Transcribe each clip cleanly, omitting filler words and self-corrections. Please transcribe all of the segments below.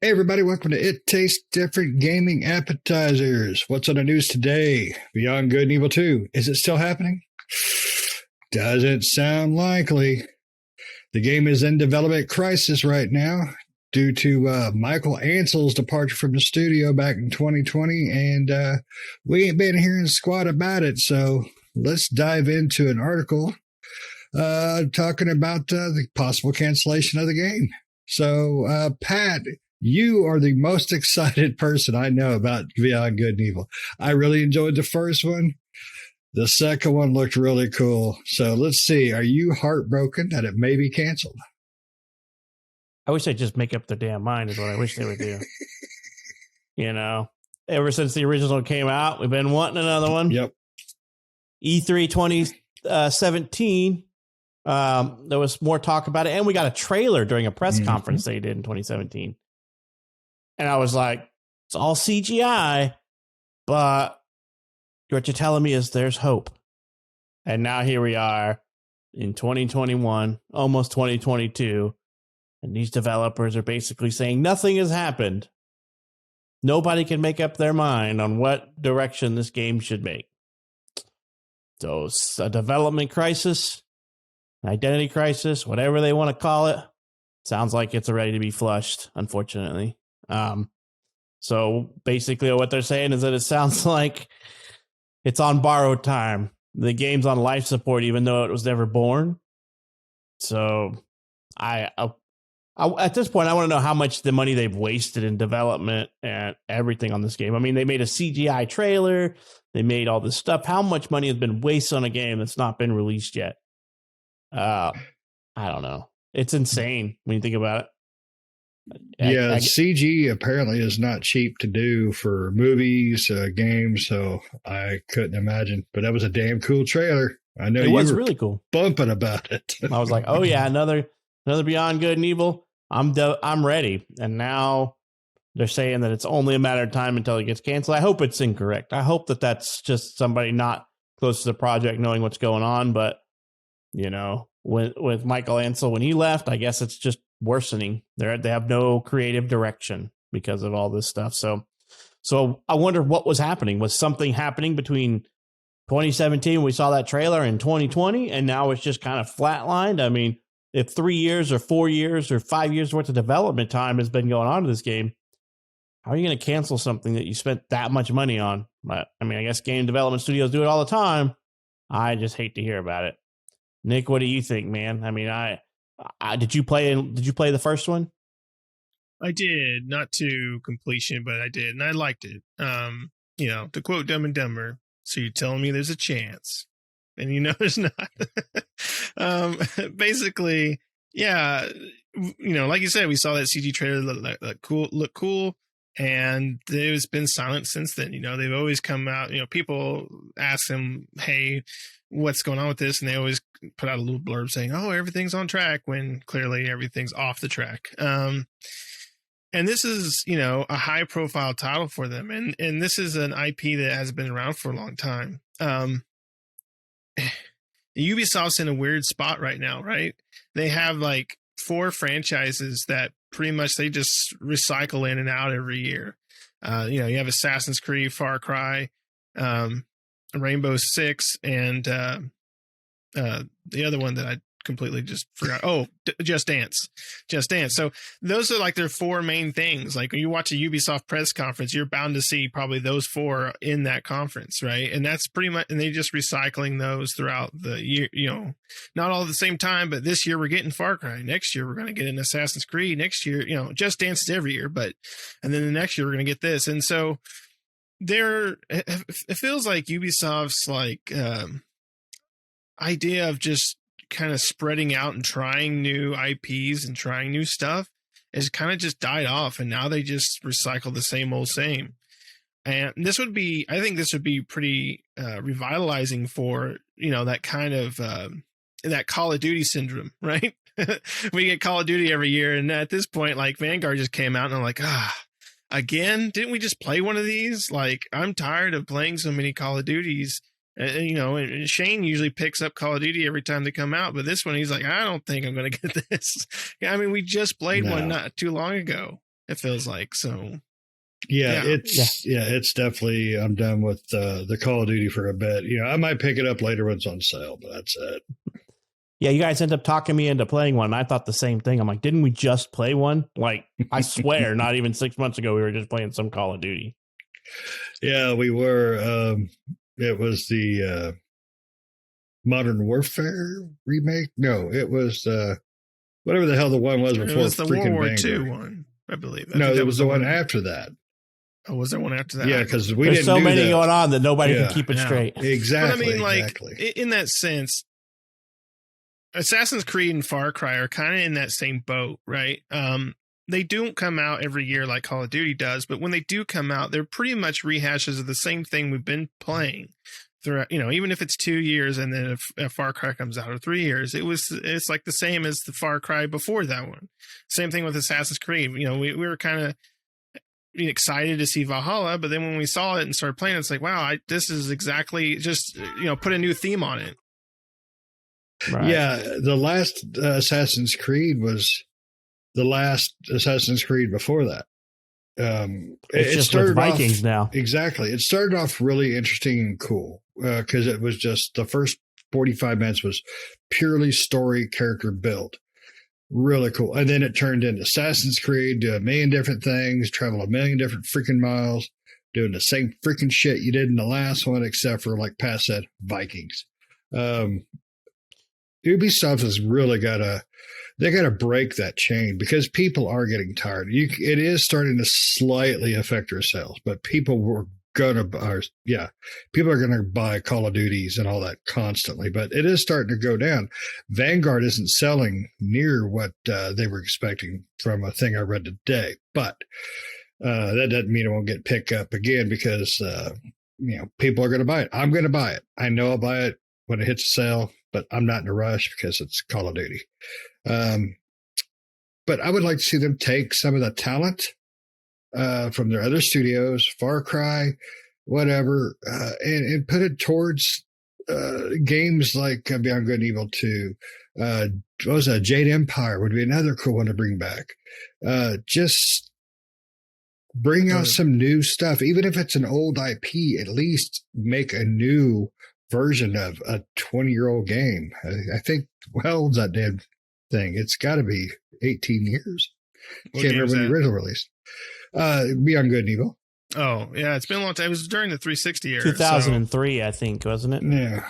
Hey everybody, welcome to It Tastes Different Gaming Appetizers. What's on the news today? Beyond Good and Evil 2. Is it still happening? Doesn't sound likely. The game is in development crisis right now due to Michael Ansel's departure from the studio back in 2020, and we ain't been hearing squat about it, so let's dive into an article talking about the possible cancellation of the game. So, Pat, you are the most excited person I know about Beyond Good and Evil. I really enjoyed the first one. The second one looked really cool. So let's see. Are you heartbroken that it may be canceled? I wish they'd just make up their damn mind is what I wish they would do. You know, ever since the original came out, we've been wanting another one. Yep. E3 2017. There was more talk about it. And we got a trailer during a press conference they did in 2017. And I was like, it's all CGI, but what you're telling me is there's hope. And now here we are in 2021, almost 2022. And these developers are basically saying nothing has happened. Nobody can make up their mind on what direction this game should make. So it's a development crisis, an identity crisis, whatever they want to call it. Sounds like it's ready to be flushed, unfortunately. So basically what they're saying is that it sounds like it's on borrowed time. The game's on life support, even though it was never born. So I at this point, I want to know how much the money they've wasted in development and everything on this game. I mean, they made a CGI trailer. They made all this stuff. How much money has been wasted on a game that's not been released yet? I don't know. It's insane when you think about it. Yeah, CG apparently is not cheap to do for movies, games, so I couldn't imagine. But that was a damn cool trailer. I know it was really cool. Bumping about it. I was like, oh yeah, another Beyond Good and Evil. I'm ready. And now they're saying that it's only a matter of time until it gets canceled. I hope it's incorrect. I hope that that's just somebody not close to the project knowing what's going on. But you know, with Michael Ansel when he left, I guess it's just worsening. They have no creative direction because of all this stuff. So I wonder what was happening. Was something happening between 2017 we saw that trailer in 2020 and now it's just kind of flatlined? I mean, if 3 years or 4 years or 5 years worth of development time has been going on to this game, how are you going to cancel something that you spent that much money on? But I mean, I guess game development studios do it all the time. I just hate to hear about it. Nick, what do you think, man? I mean, did you play the first one? I did, not to completion, but I did, and I liked it. You know, to quote Dumb and Dumber, so you're telling me there's a chance, and you know there's not. Basically, yeah, you know, like you said, we saw that CG trailer look cool, and it's been silent since then. You know, they've always come out. You know, people ask them, "Hey, what's going on with this?" And they always put out a little blurb saying, "Oh, everything's on track," when clearly everything's off the track. And this is, you know, a high profile title for them. And this is an IP that has been around for a long time. Ubisoft's in a weird spot right now, right? They have like 4 franchises that pretty much they just recycle in and out every year. You know, you have Assassin's Creed, Far Cry, Rainbow Six, and the other one that I completely just forgot. Oh, Just Dance. So those are like their 4 main things. Like when you watch a Ubisoft press conference, you're bound to see probably those 4 in that conference, right? And that's pretty much, and they're just recycling those throughout the year, you know, not all at the same time, but this year we're getting Far Cry. Next year we're going to get an Assassin's Creed. Next year, you know, Just Dance is every year, and then the next year we're going to get this. And so it feels like Ubisoft's like idea of just kind of spreading out and trying new IPs and trying new stuff has kind of just died off, and now they just recycle the same old same. And I think this would be pretty revitalizing for, you know, that kind of that Call of Duty syndrome, right? We get Call of Duty every year, and at this point, like Vanguard just came out, and I'm like, again, didn't we just play one of these? Like, I'm tired of playing so many Call of Duties. You know, and Shane usually picks up Call of Duty every time they come out, but this one he's like, I don't think I'm going to get this. I mean, we just played one not too long ago. It feels like so. Yeah, it's definitely. I'm done with the Call of Duty for a bit. I might pick it up later when it's on sale, but that's it. Yeah, you guys end up talking me into playing one. And I thought the same thing. I'm like, didn't we just play one? Like, I swear, not even 6 months ago, we were just playing some Call of Duty. Yeah, we were. It was the Modern Warfare remake. No, it was whatever the hell the one was before. It was the World War Vanguard. II one, I believe. No, it was the one after that. Oh, was there one after that? Yeah, because there's so many going on that nobody can keep it straight. Exactly. But I mean, exactly. In that sense, Assassin's Creed and Far Cry are kind of in that same boat, right? They don't come out every year like Call of Duty does, but when they do come out, they're pretty much rehashes of the same thing we've been playing throughout. Even if it's 2 years and then if a Far Cry comes out, or 3 years, it's like the same as the Far Cry before that one. Same thing with Assassin's Creed. We were kind of excited to see Valhalla, but then when we saw it and started playing, it's like, wow, this is exactly just put a new theme on it. Right. Yeah, the last Assassin's Creed was the last Assassin's Creed before that. It's just with Vikings now. Exactly. It started off really interesting and cool because it was just the first 45 minutes was purely story character build. Really cool. And then it turned into Assassin's Creed, do a million different things, travel a million different freaking miles, doing the same freaking shit you did in the last one, except for, like Pat said, Vikings. Ubisoft has really got to break that chain because people are getting tired. It is starting to slightly affect their sales, but people are going to buy Call of Duties and all that constantly, but it is starting to go down. Vanguard isn't selling near what they were expecting from a thing I read today, but that doesn't mean it won't get picked up again because people are going to buy it. I'm going to buy it. I know I'll buy it when it hits a sale, but I'm not in a rush because it's Call of Duty. But I would like to see them take some of the talent from their other studios, Far Cry, whatever, and put it towards games like Beyond Good and Evil 2. What was that? Jade Empire would be another cool one to bring back. Just bring out some new stuff. Even if it's an old IP, at least make a new version of a 20-year-old game. I think, how old's that damn thing? It's got to be 18 years. Can't remember when the original release. Beyond Good and Evil. Oh, yeah. It's been a long time. It was during the 360 era. 2003, I think, wasn't it? Yeah.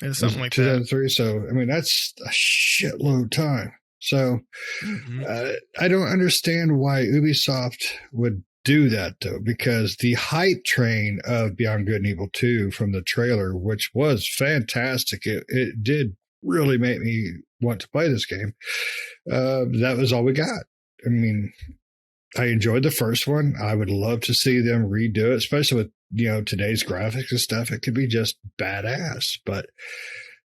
It's something like 2003. So, I mean, that's a shitload of time. So, I don't understand why Ubisoft would do that, though, because the hype train of Beyond Good and Evil 2 from the trailer, which was fantastic, it did really make me want to play this game. That was all we got. I mean, I enjoyed the first one. I would love to see them redo it, especially with today's graphics and stuff. It could be just badass, but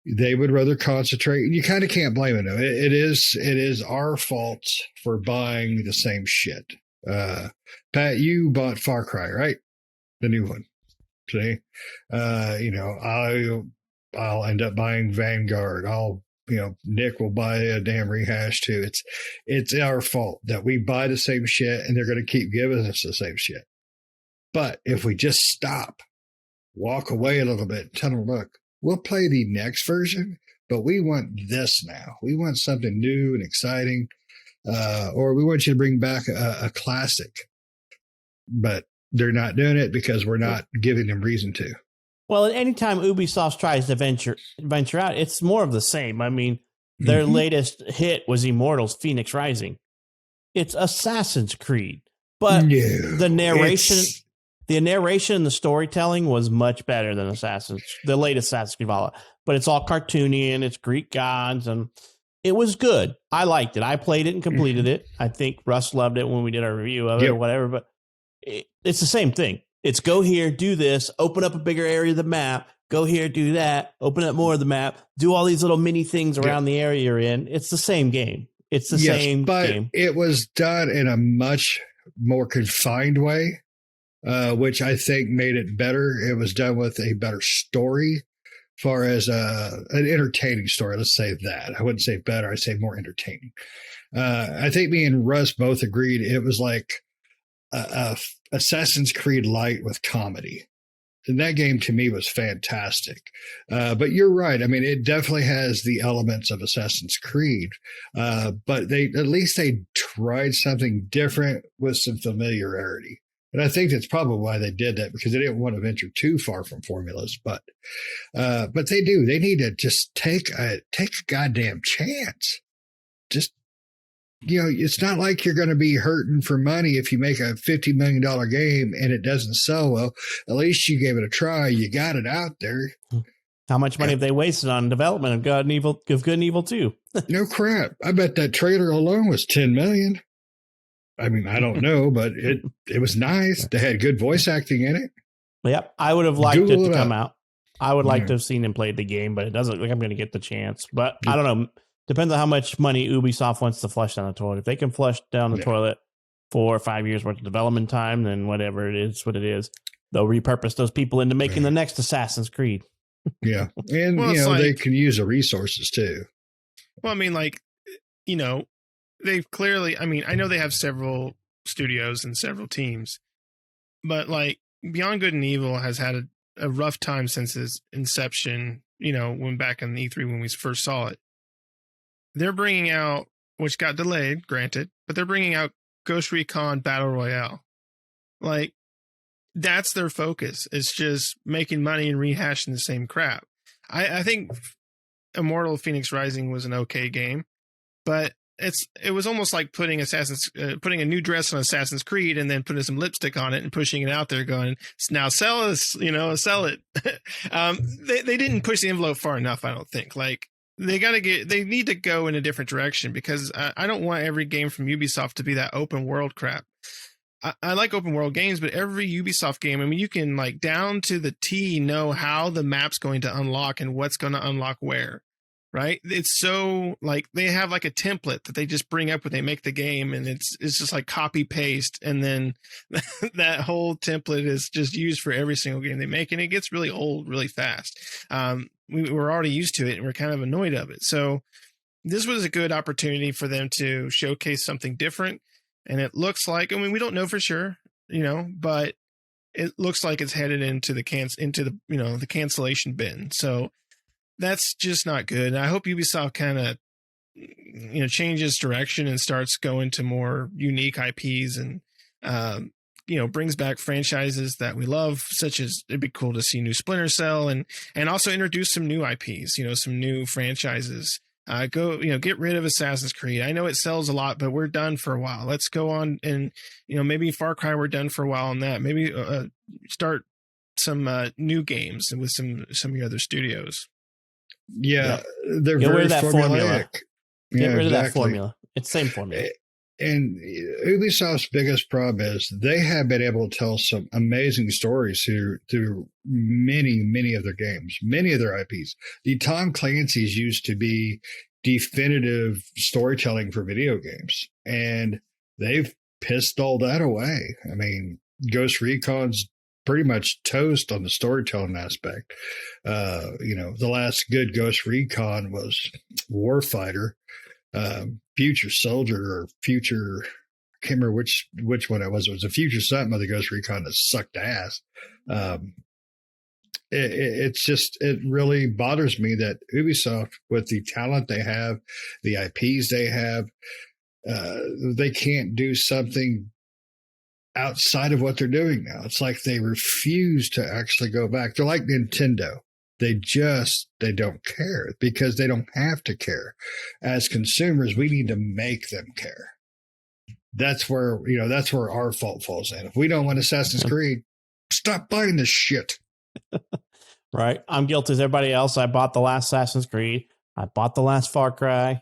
they would rather concentrate. And you kind of can't blame them. It is our fault for buying the same shit. Pat, you bought Far Cry, right? The new one. See, I'll end up buying Vanguard. Nick will buy a damn rehash too. It's our fault that we buy the same shit and they're going to keep giving us the same shit. But if we just stop, walk away a little bit, tell them, look, we'll play the next version, but we want this now. We want something new and exciting. Or we want you to bring back a classic. But they're not doing it because we're not giving them reason to. Well, anytime Ubisoft tries to venture out, it's more of the same. I mean, their latest hit was Immortals: Phoenix Rising. It's Assassin's Creed, but the narration and the storytelling was much better than the latest Assassin's Creed Valhalla. But it's all cartoony and it's Greek gods, and it was good. I liked it. I played it and completed it. I think Russ loved it when we did our review of it or whatever. But it's the same thing. It's go here, do this, open up a bigger area of the map, go here, do that, open up more of the map, do all these little mini things around the area you're in. It's the same game. It's the same game. It was done in a much more confined way, which I think made it better. It was done with a better story, as far as an entertaining story. Let's say that. I wouldn't say better. I'd say more entertaining. I think me and Russ both agreed it was like Assassin's Creed Light with comedy. And that game to me was fantastic. But you're right. I mean, it definitely has the elements of Assassin's Creed. But at least they tried something different with some familiarity. And I think that's probably why they did that, because they didn't want to venture too far from formulas. But they do. They need to just take a goddamn chance. Just, it's not like you're going to be hurting for money if you make a $50 million game and it doesn't sell well. At least you gave it a try. You got it out there. How much money have they wasted on development of Good and Evil 2? No crap. I bet that trailer alone was $10 million. I mean, I don't know, but it was nice. They had good voice acting in it. Yep. I would have liked it to come out. I would like to have seen him play the game, but it doesn't look like I'm going to get the chance. But I don't know. Depends on how much money Ubisoft wants to flush down the toilet. If they can flush down the toilet 4 or 5 years worth of development time, then whatever it is, what it is, they'll repurpose those people into making the next Assassin's Creed. Yeah. And, they can use the resources too. Well, I mean, they've clearly, I know they have several studios and several teams, but Beyond Good and Evil has had a rough time since its inception, when back in E3 when we first saw it. They're bringing out, which got delayed, granted, but they're bringing out Ghost Recon Battle Royale. That's their focus. It's just making money and rehashing the same crap. I think Immortal Phoenix Rising was an okay game, but it was almost like putting putting a new dress on Assassin's Creed and then putting some lipstick on it and pushing it out there going, now sell us, sell it. They didn't push the envelope far enough, I don't think. They need to go in a different direction, because I don't want every game from Ubisoft to be that open world crap. I like open world games, but every Ubisoft game, you can down to the T know how the map's going to unlock and what's going to unlock where, right? It's so they have a template that they just bring up when they make the game, and it's just copy paste, and then that whole template is just used for every single game they make, and it gets really old really fast. We're already used to it, and we're kind of annoyed of it. So this was a good opportunity for them to showcase something different. And it looks like, we don't know for sure, but it looks like it's headed into the the cancellation bin. So that's just not good. And I hope Ubisoft kind of, changes direction and starts going to more unique IPs and, brings back franchises that we love, such as it'd be cool to see new Splinter Cell and also introduce some new IPs, some new franchises. Get rid of Assassin's Creed. I know it sells a lot, but we're done for a while. Let's go on and, maybe Far Cry, we're done for a while on that. Maybe start some new games with some of your other studios. Yeah. They're very formulaic. Get rid of that formula. It's the same formula. And Ubisoft's biggest problem is they have been able to tell some amazing stories through many of their games, many of their IPs. The Tom Clancy's used to be definitive storytelling for video games, and they've pissed all that away. Ghost Recon's pretty much toast on the storytelling aspect. The last good Ghost Recon was Warfighter. Future Soldier or Future, I can't remember which one it was. It was a Future something of the Ghost Recon that sucked ass. It really bothers me that Ubisoft, with the talent they have, the IPs they have, they can't do something outside of what they're doing now. It's like they refuse to actually go back. They're like Nintendo. They don't care, because they don't have to care. As consumers, we need to make them care. That's where our fault falls in. If we don't want Assassin's Creed, stop buying this shit. Right. I'm guilty as everybody else. I bought the last Assassin's Creed. I bought the last Far Cry.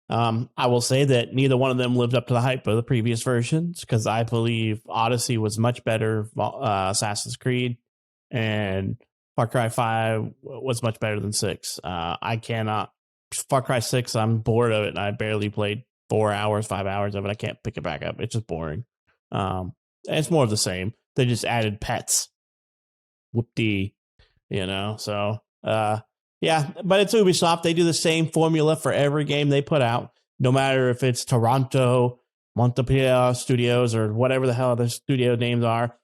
I will say that neither one of them lived up to the hype of the previous versions, because I believe Odyssey was much better Assassin's Creed, and Far Cry 5 was much better than 6. Far Cry 6, I'm bored of it. I barely played 4 hours, 5 hours of it. I can't pick it back up. It's just boring. It's more of the same. They just added pets. Whoop-dee, so, yeah, but it's Ubisoft. They do the same formula for every game they put out, no matter if it's Toronto, Montpellier Studios or whatever the hell the studio names are.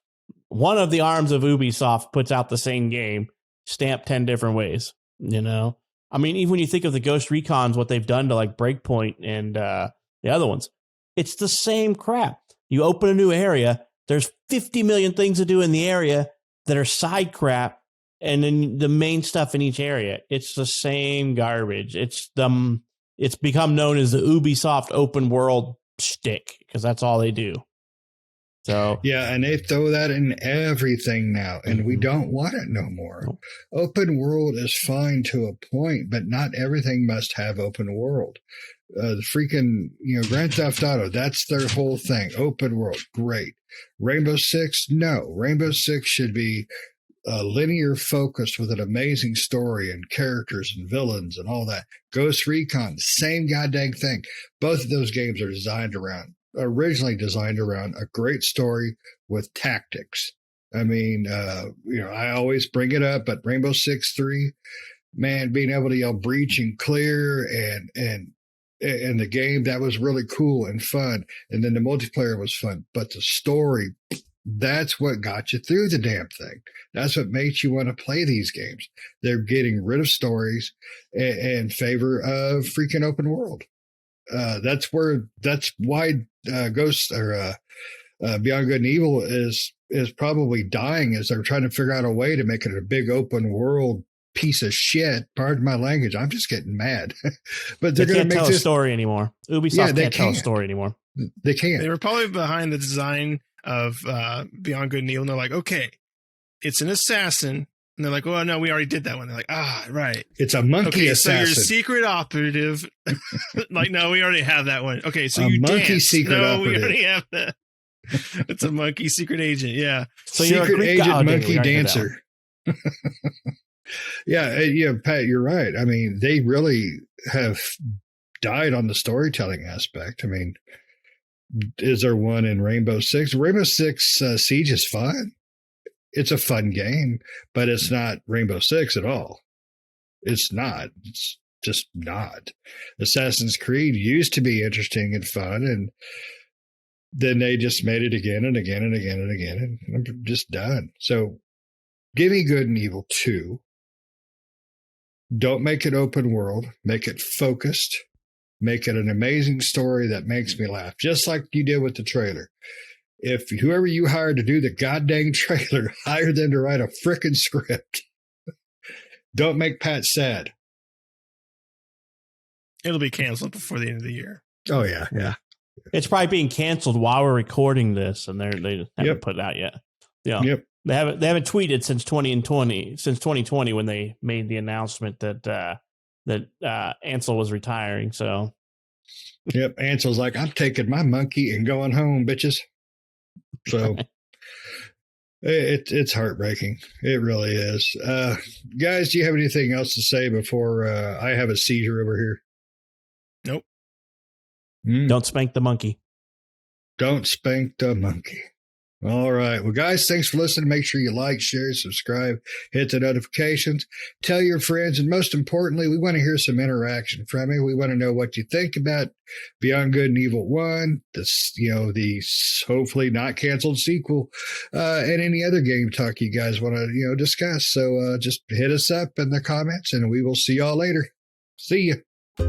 One of the arms of Ubisoft puts out the same game, stamped 10 different ways, you know? I mean, even when you think of the Ghost Recons, what they've done to like Breakpoint and the other ones, it's the same crap. You open a new area, there's 50 million things to do in the area that are side crap, and then the main stuff in each area. It's the same garbage. It's become known as the Ubisoft open world shtick because that's all they do. So yeah, and they throw that in everything now, and we don't want it no more. Nope. Open world is fine to a point, but not everything must have open world. The freaking, Grand Theft Auto, that's their whole thing. Open world, great. Rainbow Six, no. Rainbow Six should be linear focused with an amazing story and characters and villains and all that. Ghost Recon, same goddamn thing. Both of those games are originally designed around a great story with tactics. I mean, I always bring it up, but Rainbow Six 3, man, being able to yell breach and clear and the game, that was really cool and fun. And then the multiplayer was fun, but the story, that's what got you through the damn thing. That's what makes you want to play these games. They're getting rid of stories in favor of freaking open world. That's why Ghost or Beyond Good and Evil is probably dying, as they're trying to figure out a way to make it a big open world piece of shit. Pardon my language. I'm just getting mad. But they're going to tell a story anymore. Ubisoft can't tell a story anymore. They can't. They were probably behind the design of Beyond Good and Evil. And they're like, okay, it's an assassin. And they're like, oh, no, we already did that one. They're like, right. It's a monkey assassin. So you're a secret operative. Like, no, we already have that one. Okay, so you monkey dance. Secret operative. We already have that. It's a monkey secret agent, yeah. So secret you're a Greek agent monkey dancer. Yeah, Pat, you're right. I mean, they really have died on the storytelling aspect. I mean, is there one in Rainbow Six? Rainbow Six Siege is fun. It's a fun game, but it's not Rainbow Six at all. It's not. It's just not. Assassin's Creed used to be interesting and fun, and then they just made it again and again and again and again, and I'm just done. So give me Good and Evil 2. Don't make it open world. Make it focused. Make it an amazing story that makes me laugh, just like you did with the trailer. If whoever you hired to do the goddamn trailer, hire them to write a frickin' script. Don't make Pat sad. It'll be canceled before the end of the year. Oh, yeah. It's probably being canceled while we're recording this, and they haven't put it out yet. Yeah, Yep. They haven't tweeted since 2020 when they made the announcement that Ansel was retiring. So, Yep. Ansel's like, I'm taking my monkey and going home, bitches. So it's heartbreaking. It really is. Guys, do you have anything else to say before I have a seizure over here? Nope. Don't spank the monkey. Don't spank the monkey. All right. Well, guys, thanks for listening. Make sure you like, share, subscribe, hit the notifications, tell your friends, and most importantly, we want to hear some interaction from you. We want to know what you think about Beyond Good and Evil 1, the hopefully not canceled sequel, and any other game talk you guys want to, discuss. So just hit us up in the comments, and we will see y'all later. See ya.